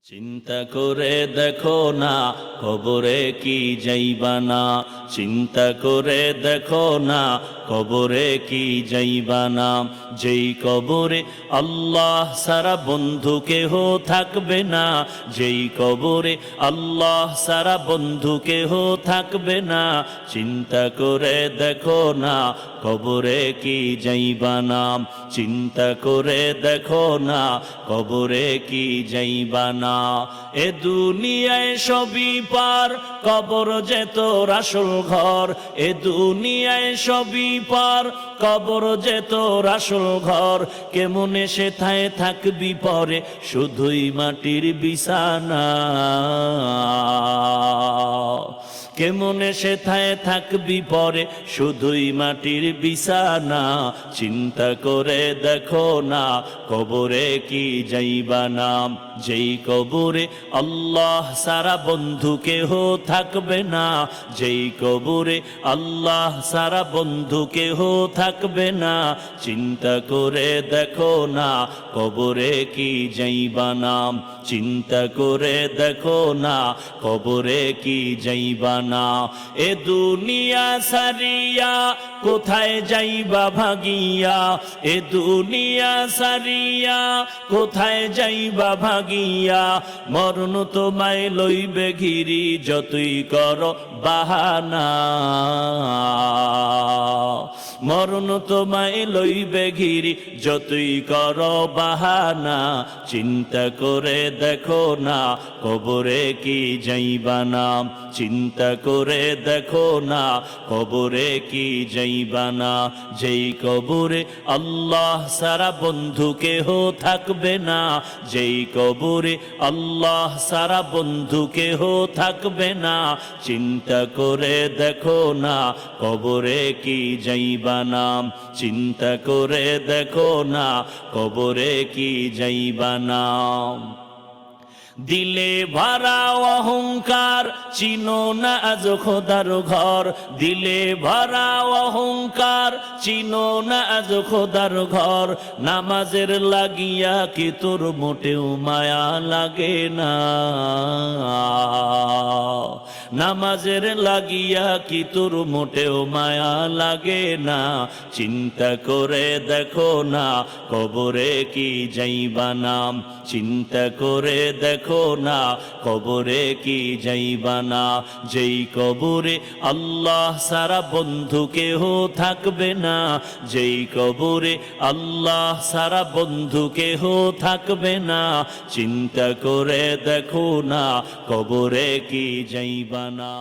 চিন্তা করে দেখো না কবরে কি যাইবা না, চিন্তা করে দেখো না কবরে কি যাইবা না। যেই কবরে আল্লাহ সারা বন্ধু কেহ থাকবে না, যেই কবরে আল্লাহ সারা বন্ধু কেহ থাকবে না। চিন্তা করে দেখো না কবরে কি যাইবা না, চিন্তা করে দেখো না কবরে কি যাইবা না। এ দুনিয়ায় সবই পার, কবর যে তোর আসল ঘর। এ দুনিয়ায় সবই পার, কবর যে তোর আসল ঘর। কেমনে সেথায় থাকবি পরে, শুধুই মাটির বিছানা। কেমনে সেথায় থাকবি পরে, শুধুই মাটির বিছানা। চিন্তা করে দেখো না কবরে কি যাইবা না, যেই কবরে আল্লাহ সারা বন্ধু কেহ থাকবে না। যেই কবরে আল্লাহ সারা বন্ধু কেহ থাকবে না। চিন্তা করে দেখো না কবরে কি যাইবা না, চিন্তা করে দেখো না কবরে কি যাইবা না। এ দুনিয়া সারিয়া কোথায় যাইবা ভাগিয়া, এ দুনিয়া সারিয়া কোথায় যাইবা ভাগিয়া। মরণ তোমায় লইবে ঘিরি, যতই করো বাহানা। মরণ তোমায় লইবে ঘিরি, যতই করো বাহানা। চিন্তা করে দেখো না কবরে কি যাইবা না, চিন্তা করে দেখো না কবরে কি যাইবা না। যেই কবরে আল্লাহ সারা বন্ধু কেহ থাকবে না, যেই কবরে আল্লাহ সারা বন্ধু কেহ থাকবে না। চিন্তা করে দেখো না কবরে কি যাইবা না, চিন্তা করে দেখো না কবরে কি যাইবা না। দিলে ভরা অহংকার, চিনো না আজ খোদার ঘর। দিলে ভরা অহংকার, চিনো না আজ খোদার ঘর। নামাজের লাগিয়া কি তোর মোটেও মায়া লাগে না, নামাজের লাগিয়া কি তোর মোটেও মায়া লাগে না। চিন্তা করে দেখো না কবরে কি যাইবা না, চিন্তা করে দেখো না কবরে কি যাইবা না। যেই কবরে আল্লাহ সারা বন্ধু কেহ থাকবে না, যেই কবরে আল্লাহ সারা বন্ধু কেহ থাকবে না। চিন্তা করে দেখো না কবরে কি যাইবা না।